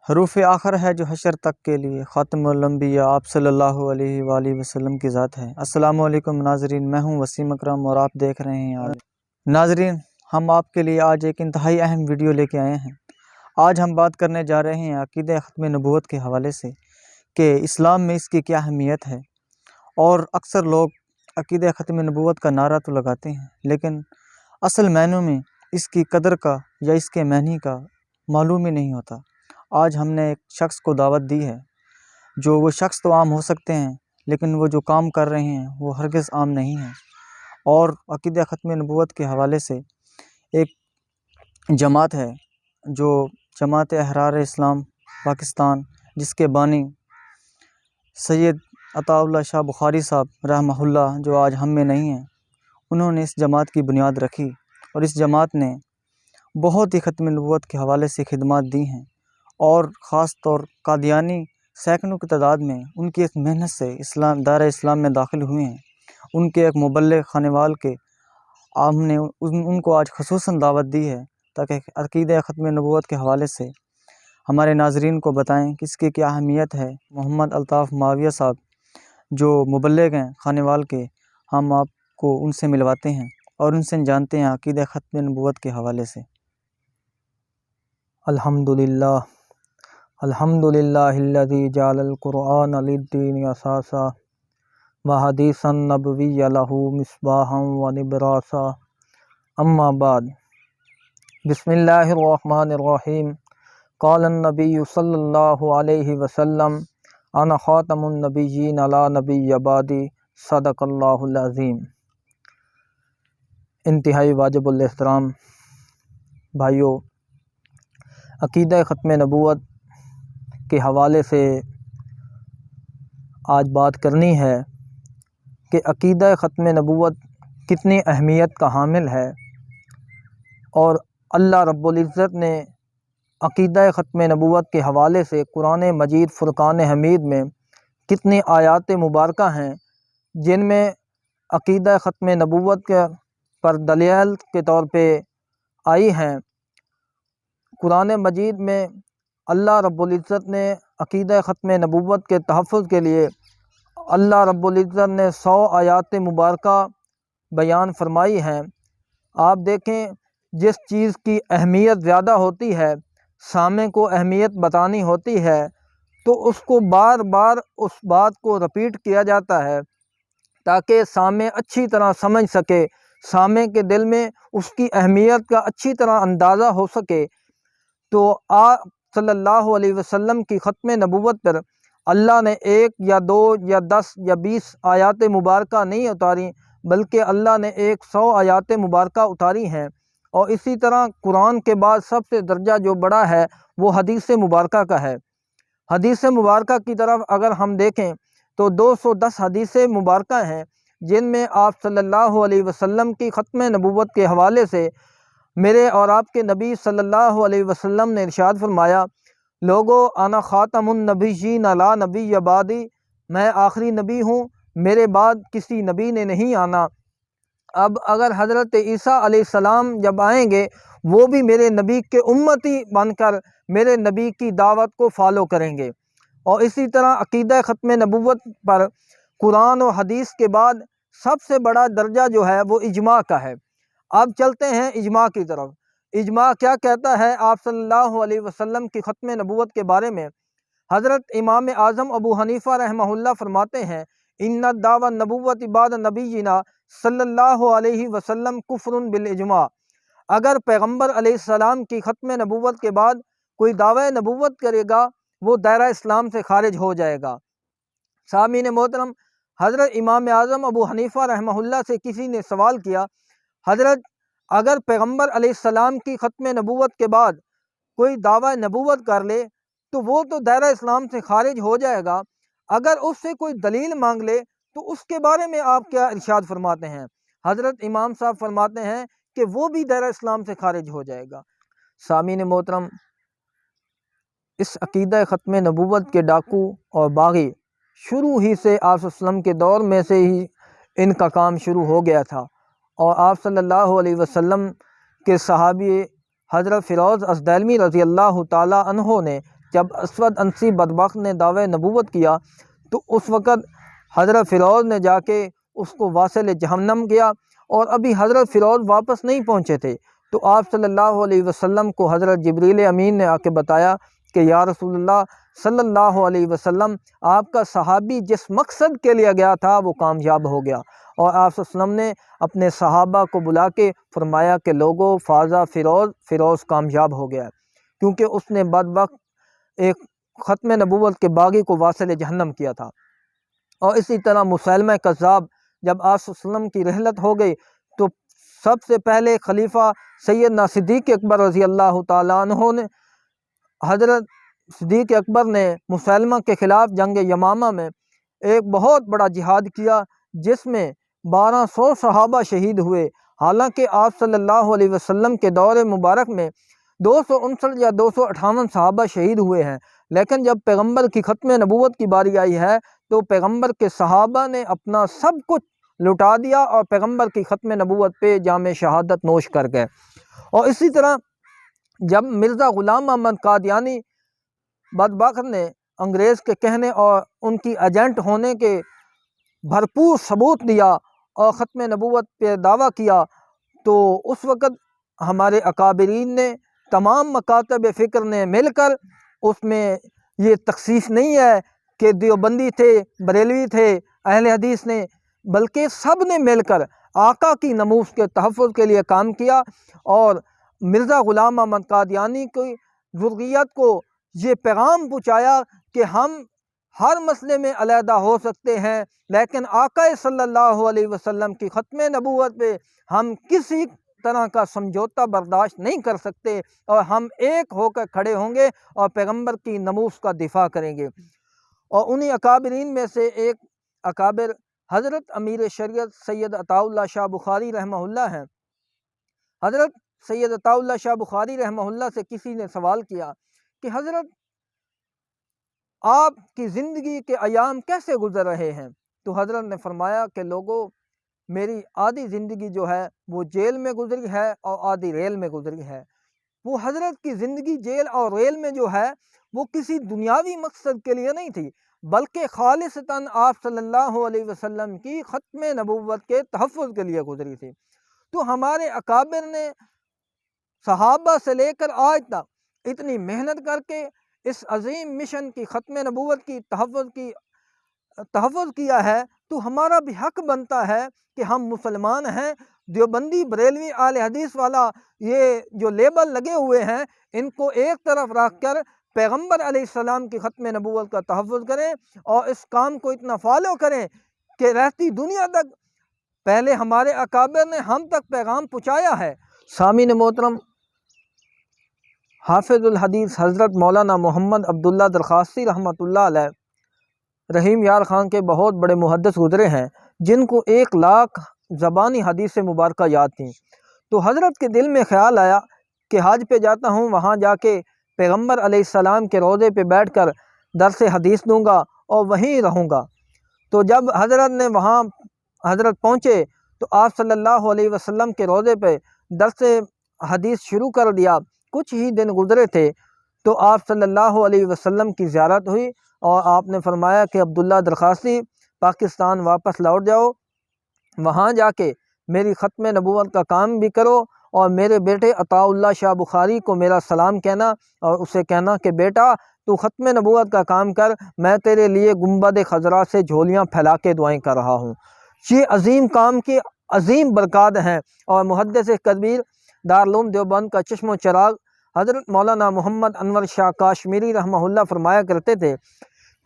حروف آخر ہے جو حشر تک کے لیے خاتم الانبیاء آپ صلی اللہ علیہ وآلہ وسلم کی ذات ہے۔ السلام علیکم ناظرین، میں ہوں وسیم اکرم اور آپ دیکھ رہے ہیں ناظرین، ہم آپ کے لیے آج ایک انتہائی اہم ویڈیو لے کے آئے ہیں۔ آج ہم بات کرنے جا رہے ہیں عقیدہ ختم نبوت کے حوالے سے کہ اسلام میں اس کی کیا اہمیت ہے۔ اور اکثر لوگ عقیدہ ختم نبوت کا نعرہ تو لگاتے ہیں، لیکن اصل معنوں میں اس کی قدر کا یا اس کے معنی کا معلوم ہی نہیں ہوتا۔ آج ہم نے ایک شخص کو دعوت دی ہے، جو وہ شخص تو عام ہو سکتے ہیں لیکن وہ جو کام کر رہے ہیں وہ ہرگز عام نہیں ہیں۔ اور عقیدہ ختم نبوت کے حوالے سے ایک جماعت ہے جو جماعت احرار اسلام پاکستان، جس کے بانی سید عطا اللہ شاہ بخاری صاحب رحمہ اللہ جو آج ہم میں نہیں ہیں، انہوں نے اس جماعت کی بنیاد رکھی اور اس جماعت نے بہت ہی ختم نبوت کے حوالے سے خدمات دی ہیں۔ اور خاص طور قادیانی سینکڑوں کی تعداد میں ان کی ایک محنت سے دائرہ اسلام میں داخل ہوئے ہیں۔ ان کے ایک مبلغ خانوال کے ہم نے ان کو آج خصوصاً دعوت دی ہے تاکہ عقیدہ ختم نبوت کے حوالے سے ہمارے ناظرین کو بتائیں کہ اس کی کیا اہمیت ہے۔ محمد الطاف معاویہ صاحب جو مبلغ ہیں خانوال کے، ہم آپ کو ان سے ملواتے ہیں اور ان سے جانتے ہیں عقیدہ ختم نبوت کے حوالے سے۔ الحمدللہ الذی جعل القرآن للدین اساسا وحدیثا نبوی لہ مصباحا ونبراسا، اما بعد، بسم اللہ الرحمن الرحیم۔ قال النبی صلی اللہ علیہ وسلم انا خاتم النبیین لا نبی بعدی، صدق اللہ العظیم۔ انتہائی واجب الاحترام بھائیو، عقیدہ ختم نبوت کے حوالے سے آج بات کرنی ہے کہ عقیدہ ختم نبوت کتنی اہمیت کا حامل ہے، اور اللہ رب العزت نے عقیدہ ختم نبوت کے حوالے سے قرآن مجید فرقان حمید میں کتنی آیات مبارکہ ہیں جن میں عقیدہ ختم نبوت کے پر دلیل کے طور پہ آئی ہیں۔ قرآن مجید میں اللہ رب العزت نے عقیدہ ختم نبوت کے تحفظ کے لیے اللہ رب العزت نے 100 آیات مبارکہ بیان فرمائی ہیں۔ آپ دیکھیں، جس چیز کی اہمیت زیادہ ہوتی ہے، سامع کو اہمیت بتانی ہوتی ہے، تو اس کو بار بار اس بات کو رپیٹ کیا جاتا ہے تاکہ سامع اچھی طرح سمجھ سکے، سامع کے دل میں اس کی اہمیت کا اچھی طرح اندازہ ہو سکے۔ تو آپ صلی اللہ علیہ وسلم کی ختم نبوت پر اللہ نے 1 یا 2 یا 10 یا 20 آیات مبارکہ نہیں اتاری، بلکہ اللہ نے 100 آیات مبارکہ اتاری ہیں۔ اور اسی طرح قرآن کے بعد سب سے درجہ جو بڑا ہے وہ حدیث مبارکہ کا ہے۔ حدیث مبارکہ کی طرف اگر ہم دیکھیں تو 210 حدیث مبارکہ ہیں جن میں آپ صلی اللہ علیہ وسلم کی ختم نبوت کے حوالے سے میرے اور آپ کے نبی صلی اللہ علیہ وسلم نے ارشاد فرمایا، لوگو انا خاتم النبیین لا نبی بعدی، میں آخری نبی ہوں، میرے بعد کسی نبی نے نہیں آنا۔ اب اگر حضرت عیسیٰ علیہ السلام جب آئیں گے، وہ بھی میرے نبی کے امتی بن کر میرے نبی کی دعوت کو فالو کریں گے۔ اور اسی طرح عقیدہ ختم نبوت پر قرآن و حدیث کے بعد سب سے بڑا درجہ جو ہے وہ اجماع کا ہے۔ اب چلتے ہیں اجماع کی طرف۔ اجماع کیا کہتا ہے آپ صلی اللہ علیہ وسلم کی ختم نبوت کے بارے میں؟ حضرت امام اعظم ابو حنیفہ رحمہ اللہ فرماتے ہیں، ان الدعوی النبوت بعد نبینا صلی اللہ علیہ وسلم کفر بالاجماع۔ اگر پیغمبر علیہ السلام کی ختم نبوت کے بعد کوئی دعوی نبوت کرے گا، وہ دائرہ اسلام سے خارج ہو جائے گا۔ سامعین محترم، حضرت امام اعظم ابو حنیفہ رحمہ اللہ سے کسی نے سوال کیا، حضرت اگر پیغمبر علیہ السلام کی ختم نبوت کے بعد کوئی دعوی نبوت کر لے تو وہ تو دائرہ اسلام سے خارج ہو جائے گا، اگر اس سے کوئی دلیل مانگ لے تو اس کے بارے میں آپ کیا ارشاد فرماتے ہیں؟ حضرت امام صاحب فرماتے ہیں کہ وہ بھی دائرہ اسلام سے خارج ہو جائے گا۔ سامعین محترم، اس عقیدہ ختم نبوت کے ڈاکو اور باغی شروع ہی سے آپ صلی اللہ علیہ وسلم کے دور میں سے ہی ان کا کام شروع ہو گیا تھا، اور آپ صلی اللہ علیہ وسلم کے صحابی حضرت فیروز ازدحیلمی رضی اللہ تعالیٰ عنہ نے جب اسود انسی بدبخت نے دعوی نبوت کیا تو اس وقت حضرت فیروز نے جا کے اس کو واصل جہنم کیا، اور ابھی حضرت فیروز واپس نہیں پہنچے تھے تو آپ صلی اللہ علیہ وسلم کو حضرت جبریل امین نے آ کے بتایا کہ یا رسول اللہ صلی اللہ علیہ وسلم، آپ کا صحابی جس مقصد کے لیے گیا تھا وہ کامیاب ہو گیا۔ اور آپ صلی اللہ علیہ وسلم نے اپنے صحابہ کو بلا کے فرمایا کہ لوگوں، فازہ فیروز کامیاب ہو گیا، کیونکہ اس نے بدبخت ایک ختم نبوت کے باغی کو واصل جہنم کیا تھا۔ اور اسی طرح مسیلمہ کذاب، جب آپ صلی اللہ علیہ وسلم کی رحلت ہو گئی تو سب سے پہلے خلیفہ سیدنا صدیق اکبر رضی اللہ تعالیٰ عنہ نے، حضرت صدیق اکبر نے مسیلمہ کے خلاف جنگ یمامہ میں ایک بہت بڑا جہاد کیا، جس میں 1200 صحابہ شہید ہوئے۔ حالانکہ آپ صلی اللہ علیہ وسلم کے دور مبارک میں 259 یا 258 صحابہ شہید ہوئے ہیں، لیکن جب پیغمبر کی ختم نبوت کی باری آئی ہے تو پیغمبر کے صحابہ نے اپنا سب کچھ لٹا دیا اور پیغمبر کی ختم نبوت پہ جام شہادت نوش کر گئے۔ اور اسی طرح جب مرزا غلام محمد قادیانی بدبخت نے انگریز کے کہنے اور ان کی ایجنٹ ہونے کے بھرپور ثبوت دیا اور ختم نبوت پہ دعویٰ کیا، تو اس وقت ہمارے اکابرین نے، تمام مکاتب فکر نے مل کر، اس میں یہ تخصیص نہیں ہے کہ دیوبندی تھے، بریلوی تھے، اہل حدیث نے، بلکہ سب نے مل کر آقا کی ناموس کے تحفظ کے لیے کام کیا، اور مرزا غلام محمد قادیانی کی ذریت کو یہ پیغام پہنچایا کہ ہم ہر مسئلے میں علیحدہ ہو سکتے ہیں، لیکن آقا صلی اللہ علیہ وسلم کی ختم نبوت پہ ہم کسی طرح کا سمجھوتا برداشت نہیں کر سکتے، اور ہم ایک ہو کر کھڑے ہوں گے اور پیغمبر کی ناموس کا دفاع کریں گے۔ اور انہی اکابرین میں سے ایک اکابر حضرت امیر شریعت سید عطا اللہ شاہ بخاری رحمہ اللہ ہیں۔ حضرت سید عطا اللہ شاہ بخاری رحمہ اللہ سے کسی نے سوال کیا کہ حضرت آپ کی زندگی کے ایام کیسے گزر رہے ہیں؟ تو حضرت نے فرمایا کہ لوگوں، میری آدھی زندگی جو ہے وہ جیل میں گزری ہے اور آدھی ریل میں گزری ہے۔ وہ حضرت کی زندگی جیل اور ریل میں جو ہے وہ کسی دنیاوی مقصد کے لیے نہیں تھی، بلکہ خالصتاً آپ صلی اللہ علیہ وسلم کی ختم نبوت کے تحفظ کے لیے گزری تھی۔ تو ہمارے اکابر نے صحابہ سے لے کر آج تک اتنی محنت کر کے اس عظیم مشن کی ختم نبوت کی تحفظ کیا ہے، تو ہمارا بھی حق بنتا ہے کہ ہم مسلمان ہیں۔ دیوبندی، بریلوی، اہل حدیث والا یہ جو لیبل لگے ہوئے ہیں، ان کو ایک طرف رکھ کر پیغمبر علیہ السلام کی ختم نبوت کا تحفظ کریں، اور اس کام کو اتنا فالو کریں کہ رہتی دنیا تک پہلے ہمارے اکابر نے ہم تک پیغام پہنچایا ہے۔ سامعین محترم، حافظ الحدیث حضرت مولانا محمد عبداللہ درخواستی رحمۃ اللہ علیہ رحیم یار خان کے بہت بڑے محدث گزرے ہیں، جن کو 1,00,000 زبانی حدیث مبارکہ یاد تھیں۔ تو حضرت کے دل میں خیال آیا کہ حج پہ جاتا ہوں، وہاں جا کے پیغمبر علیہ السلام کے روضے پہ بیٹھ کر درس حدیث دوں گا اور وہیں رہوں گا۔ تو جب حضرت نے وہاں حضرت پہنچے تو آپ صلی اللہ علیہ وسلم کے روضے پہ درس حدیث شروع کر دیا۔ کچھ ہی دن گزرے تھے تو آپ صلی اللہ علیہ وسلم کی زیارت ہوئی، اور آپ نے فرمایا کہ عبداللہ درخواستی پاکستان واپس لوٹ جاؤ، وہاں جا کے میری ختم نبوت کا کام بھی کرو، اور میرے بیٹے عطا اللہ شاہ بخاری کو میرا سلام کہنا، اور اسے کہنا کہ بیٹا تو ختم نبوت کا کام کر، میں تیرے لیے گنبد خضرا سے جھولیاں پھیلا کے دعائیں کر رہا ہوں۔ یہ عظیم کام کی عظیم برکات ہیں۔ اور محدث کبیر دارالعلوم دیوبند کا چشم و چراغ حضرت مولانا محمد انور شاہ کاشمیری رحمہ اللہ فرمایا کرتے تھے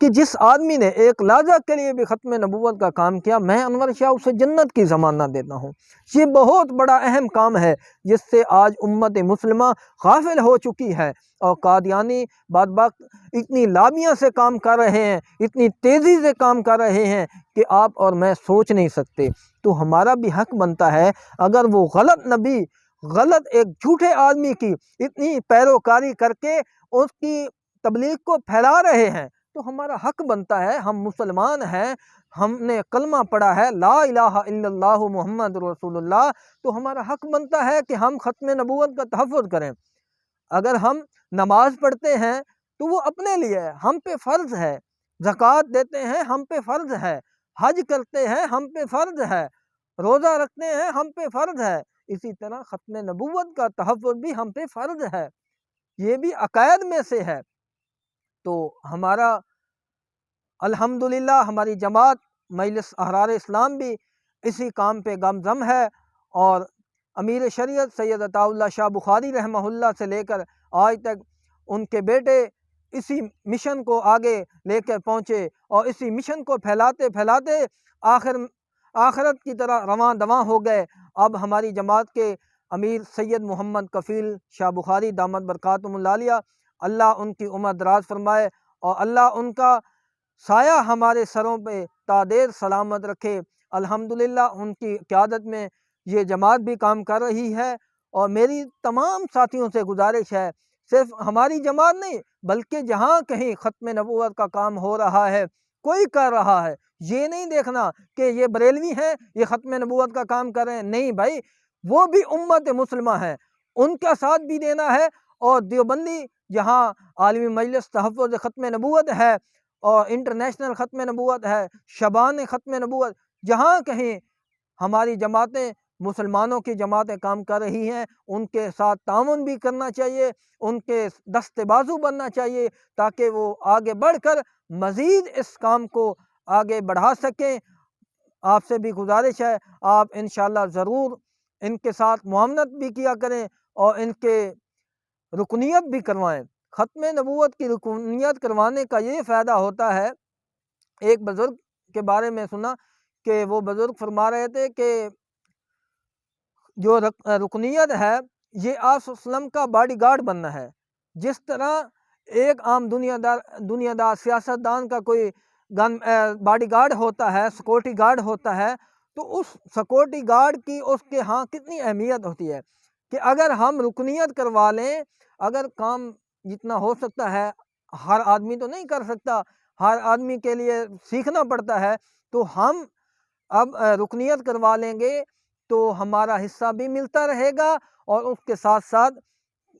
کہ جس آدمی نے ایک لحظہ کے لیے بھی ختم نبوت کا کام کیا، میں انور شاہ اسے جنت کی ضمانت دیتا ہوں۔ یہ بہت بڑا اہم کام ہے جس سے آج امت مسلمہ غافل ہو چکی ہے، اور قادیانی بدبخت اتنی لابیاں سے کام کر رہے ہیں، اتنی تیزی سے کام کر رہے ہیں کہ آپ اور میں سوچ نہیں سکتے۔ تو ہمارا بھی حق بنتا ہے، اگر وہ غلط نبی، غلط ایک جھوٹے آدمی کی اتنی پیروکاری کر کے اس کی تبلیغ کو پھیلا رہے ہیں، تو ہمارا حق بنتا ہے، ہم مسلمان ہیں، ہم نے کلمہ پڑھا ہے لا الہ الا اللہ محمد رسول اللہ، تو ہمارا حق بنتا ہے کہ ہم ختم نبوت کا تحفظ کریں۔ اگر ہم نماز پڑھتے ہیں تو وہ اپنے لیے ہے، ہم پہ فرض ہے۔ زکوٰۃ دیتے ہیں ہم پہ فرض ہے، حج کرتے ہیں ہم پہ فرض ہے، روزہ رکھتے ہیں ہم پہ فرض ہے، اسی طرح ختم نبوت کا تحفظ بھی ہم پہ فرض ہے، یہ بھی عقائد میں سے ہے۔ تو ہمارا الحمدللہ ہماری جماعت مجلس احرار اسلام بھی اسی کام پہ گامزن ہے، اور امیر شریعت سید عطا اللہ شاہ بخاری رحمہ اللہ سے لے کر آج تک ان کے بیٹے اسی مشن کو آگے لے کر پہنچے، اور اسی مشن کو پھیلاتے پھیلاتے آخرت کی طرح رواں دواں ہو گئے۔ اب ہماری جماعت کے امیر سید محمد کفیل شاہ بخاری دامت برکاتہم العالیہ، اللہ ان کی عمر دراز فرمائے، اور اللہ ان کا سایہ ہمارے سروں پہ تا دیر سلامت رکھے۔ الحمدللہ ان کی قیادت میں یہ جماعت بھی کام کر رہی ہے، اور میری تمام ساتھیوں سے گزارش ہے، صرف ہماری جماعت نہیں بلکہ جہاں کہیں ختم نبوت کا کام ہو رہا ہے، کوئی کر رہا ہے، یہ نہیں دیکھنا کہ یہ بریلوی ہیں یہ ختم نبوت کا کام کر رہے ہیں، نہیں بھائی، وہ بھی امت مسلمہ ہے، ان کا ساتھ بھی دینا ہے۔ اور دیوبندی جہاں عالمی مجلس تحفظ ختم نبوت ہے، اور انٹرنیشنل ختم نبوت ہے، شبان ختم نبوت، جہاں کہیں ہماری جماعتیں مسلمانوں کی جماعتیں کام کر رہی ہیں، ان کے ساتھ تعاون بھی کرنا چاہیے، ان کے دست بازو بننا چاہیے، تاکہ وہ آگے بڑھ کر مزید اس کام کو آگے بڑھا سکیں۔ آپ سے بھی گزارش ہے، آپ انشاءاللہ ضرور ان کے ساتھ معاونت بھی کیا کریں، اور ان کے رکنیت بھی کروائیں۔ ختم نبوت کی رکنیت کروانے کا یہ فائدہ ہوتا ہے، ایک بزرگ کے بارے میں سنا کہ وہ بزرگ فرما رہے تھے کہ جو رکنیت ہے یہ آپ صلی اللہ علیہ وسلم کا باڈی گارڈ بننا ہے۔ جس طرح ایک عام دنیا دار سیاست دان کا کوئی باڈی گارڈ ہوتا ہے، سیکورٹی گارڈ ہوتا ہے، تو اس سیکورٹی گارڈ کی اس کے ہاں کتنی اہمیت ہوتی ہے کہ اگر ہم رکنیت کروا لیں، اگر کام جتنا ہو سکتا ہے، ہر آدمی تو نہیں کر سکتا، ہر آدمی کے لیے سیکھنا پڑتا ہے، تو ہم اب رکنیت کروا لیں گے تو ہمارا حصہ بھی ملتا رہے گا، اور اس کے ساتھ ساتھ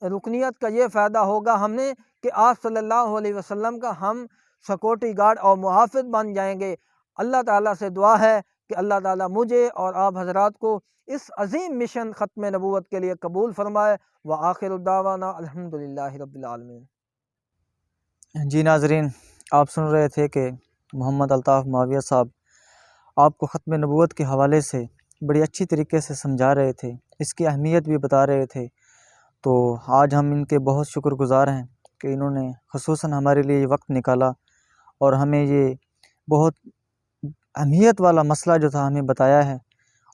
رکنیت کا یہ فائدہ ہوگا ہم نے کہ آپ صلی اللہ علیہ وسلم کا ہم سیکورٹی گارڈ اور محافظ بن جائیں گے۔ اللہ تعالیٰ سے دعا ہے کہ اللہ تعالیٰ مجھے اور آپ حضرات کو اس عظیم مشن ختم نبوت کے لیے قبول فرمائے۔ وآخر دعوانا الحمدللہ رب العالمین۔ جی ناظرین، آپ سن رہے تھے کہ محمد الطاف معاویہ صاحب آپ کو ختم نبوت کے حوالے سے بڑی اچھی طریقے سے سمجھا رہے تھے، اس کی اہمیت بھی بتا رہے تھے۔ تو آج ہم ان کے بہت شکر گزار ہیں کہ انہوں نے خصوصاً ہمارے لیے یہ وقت نکالا، اور ہمیں یہ بہت اہمیت والا مسئلہ جو تھا ہمیں بتایا ہے،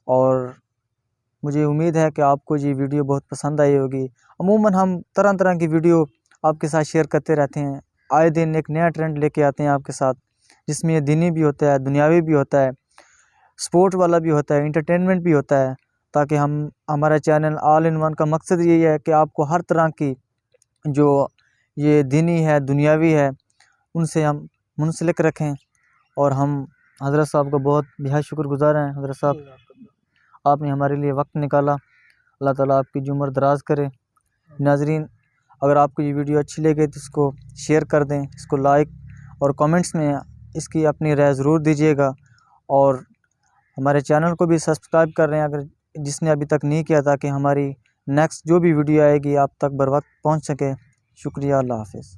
اور مجھے امید ہے کہ آپ کو یہ ویڈیو بہت پسند آئی ہوگی۔ عموماً ہم طرح طرح کی ویڈیو آپ کے ساتھ شیئر کرتے رہتے ہیں، آئے دن ایک نیا ٹرینڈ لے کے آتے ہیں آپ کے ساتھ، جس میں یہ دینی بھی ہوتا ہے، دنیاوی بھی ہوتا ہے، سپورٹ والا بھی ہوتا ہے، انٹرٹینمنٹ بھی ہوتا ہے، تاکہ ہمارا چینل آل ان ون کا مقصد یہی ہے کہ آپ کو ہر طرح کی جو یہ دینی ہے، دنیاوی ہے، ان سے ہم منسلک رکھیں۔ اور ہم حضرت صاحب کا بہت بہت شکر گزار ہیں۔ حضرت صاحب، آپ نے ہمارے لیے وقت نکالا، اللہ تعالیٰ آپ کی عمر دراز کرے۔ ناظرین، اگر آپ کو یہ ویڈیو اچھی لگے تو اس کو شیئر کر دیں، اس کو لائک اور کامنٹس میں اس کی اپنی رائے ضرور دیجیے گا، اور ہمارے چینل کو بھی سبسکرائب کر رہے ہیں اگر جس نے ابھی تک نہیں کیا، تاکہ ہماری نیکسٹ جو بھی ویڈیو آئے گی آپ تک بر وقت پہنچ سکے۔ شکریہ، اللہ حافظ۔